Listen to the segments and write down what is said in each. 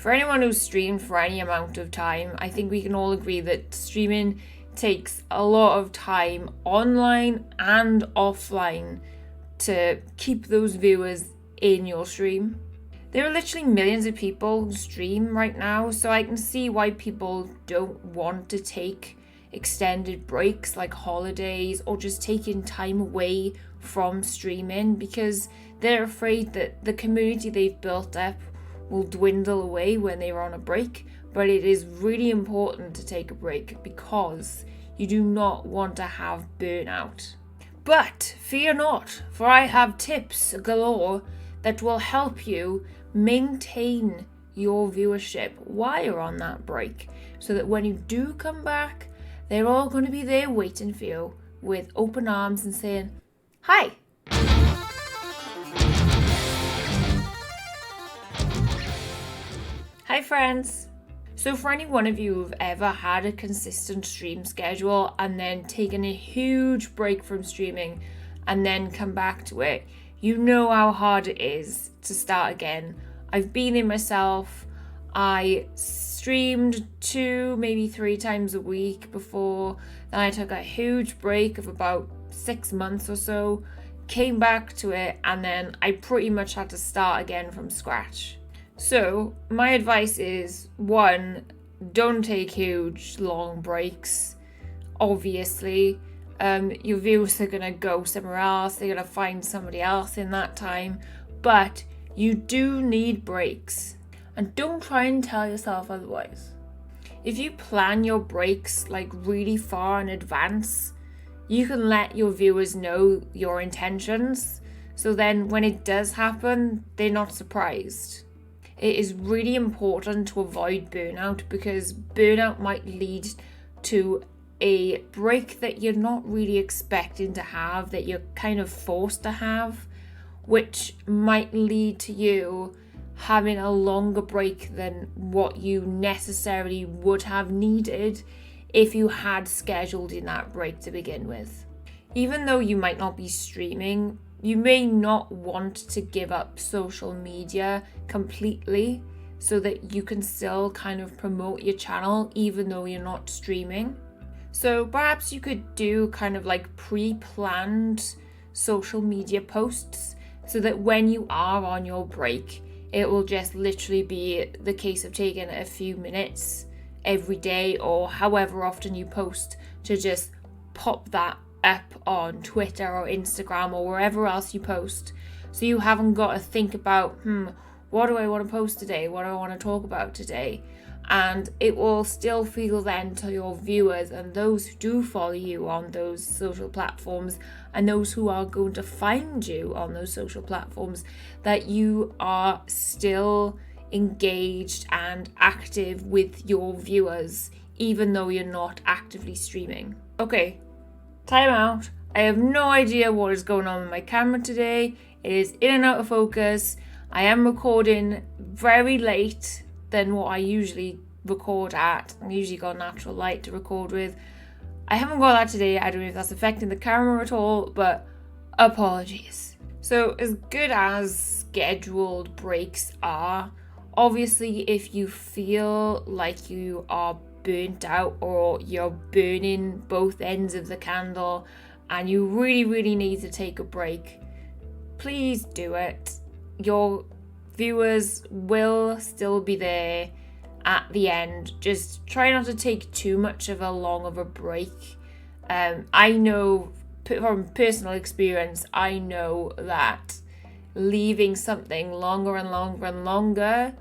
For anyone who's streamed for any amount of time, I think we can all agree that streaming takes a lot of time online and offline to keep those viewers in your stream. There are literally millions of people who stream right now, so I can see why people don't want to take extended breaks like holidays or just taking time away from streaming, because they're afraid that the community they've built up will dwindle away when they are on a break. But it is really important to take a break because you do not want to have burnout. But fear not, for I have tips galore that will help you maintain your viewership while you're on that break, so that when you do come back, they're all going to be there waiting for you with open arms and saying, "Hi." Hi friends. So for any one of you who've ever had a consistent stream schedule and then taken a huge break from streaming and then come back to it, you know how hard it is to start again. I've been there myself. I streamed 2, maybe 3 times a week before. Then I took a huge break of about 6 months or so, came back to it, and then I pretty much had to start again from scratch. So my advice is, 1, don't take huge long breaks. Obviously, your viewers are going to go somewhere else. They're going to find somebody else in that time. But you do need breaks. And don't try and tell yourself otherwise. If you plan your breaks like really far in advance, you can let your viewers know your intentions. So then when it does happen, they're not surprised. It is really important to avoid burnout, because burnout might lead to a break that you're not really expecting to have, that you're kind of forced to have, which might lead to you having a longer break than what you necessarily would have needed if you had scheduled in that break to begin with. Even though you might not be streaming, you may not want to give up social media completely so that you can still kind of promote your channel even though you're not streaming. So perhaps you could do kind of like pre-planned social media posts so that when you are on your break, it will just literally be the case of taking a few minutes every day or however often you post to just pop that up on Twitter or Instagram or wherever else you post. So you haven't got to think about, what do I want to post today? What do I want to talk about today? And it will still feel then to your viewers and those who do follow you on those social platforms and those who are going to find you on those social platforms that you are still engaged and active with your viewers, even though you're not actively streaming. Okay, time out. I have no idea what is going on with my camera today. It is in and out of focus. I am recording very late than what I usually record at. I usually got natural light to record with. I haven't got that today. I don't know if that's affecting the camera at all, but apologies. So as good as scheduled breaks are, obviously if you feel like you are burnt out or you're burning both ends of the candle and you really need to take a break, please do it. Your viewers will still be there at the end. Just try not to take too much of a long of a break. I know from personal experience, I know that leaving something longer and longer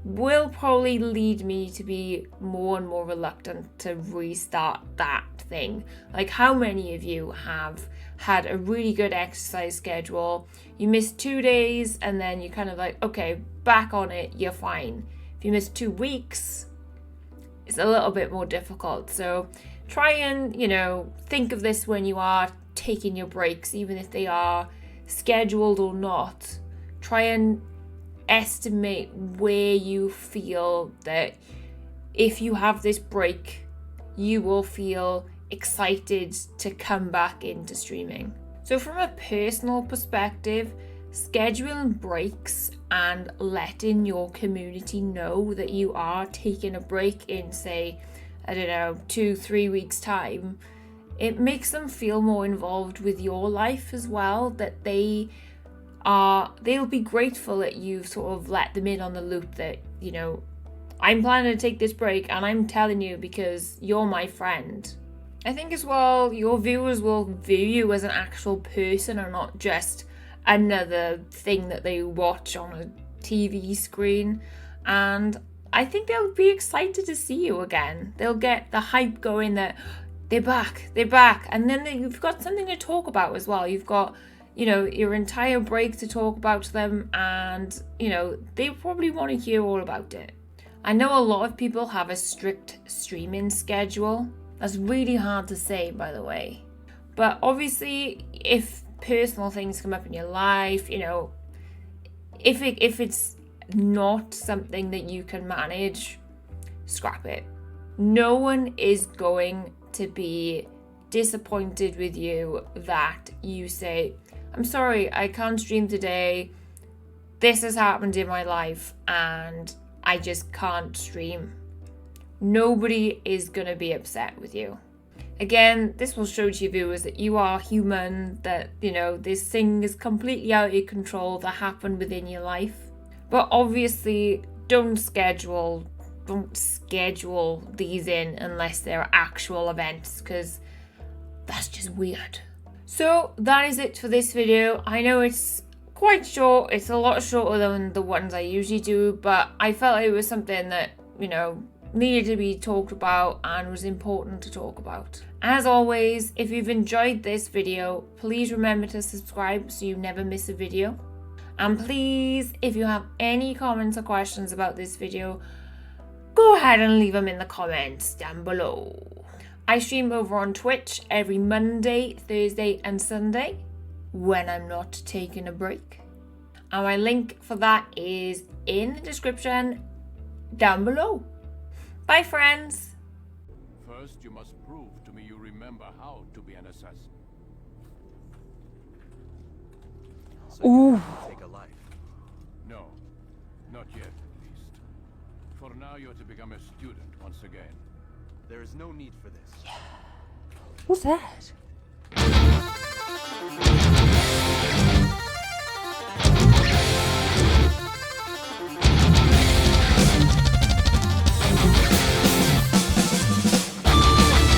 will probably lead me to be more and more reluctant to restart that thing. Like, how many of you have had a really good exercise schedule, you missed 2 days and then you kind of like, okay, back on it, you're fine. If you miss 2 weeks, it's a little bit more difficult. So try and, think of this when you are taking your breaks, even if they are scheduled or not. Try and estimate where you feel that if you have this break, you will feel excited to come back into streaming. So from a personal perspective, scheduling breaks and letting your community know that you are taking a break in, say, I don't know, 2-3 weeks time, it makes them feel more involved with your life as well, that they'll be grateful that you've sort of let them in on the loop, that, you know, I'm planning to take this break and I'm telling you because you're my friend. I think as well, your viewers will view you as an actual person and not just another thing that they watch on a TV screen. And I think they'll be excited to see you again. They'll get the hype going that they're back. And then you've got something to talk about as well. You've got, you know, your entire break to talk about to them, and, you know, they probably want to hear all about it. I know a lot of people have a strict streaming schedule. That's really hard to say, by the way. But obviously, if personal things come up in your life, you know, if it's not something that you can manage, scrap it. No one is going to be disappointed with you that you say, I'm sorry, I can't stream today. This has happened in my life and I just can't stream. Nobody is going to be upset with you. Again, this will show to your viewers that you are human, that, you know, this thing is completely out of your control that happened within your life. But obviously, don't schedule these in unless they're actual events, because that's just weird. So that is it for this video. I know it's quite short. It's a lot shorter than the ones I usually do, but I felt it was something that, you know, needed to be talked about and was important to talk about. As always, if you've enjoyed this video, please remember to subscribe so you never miss a video. And please, if you have any comments or questions about this video, go ahead and leave them in the comments down below. I stream over on Twitch every Monday, Thursday and Sunday when I'm not taking a break. And my link for that is in the description down below. Bye, friends. First, you must prove to me you remember how to be an assassin. So you take a life? No, not yet at least. For now, you're to become a student once again. There is no need for this. What's that?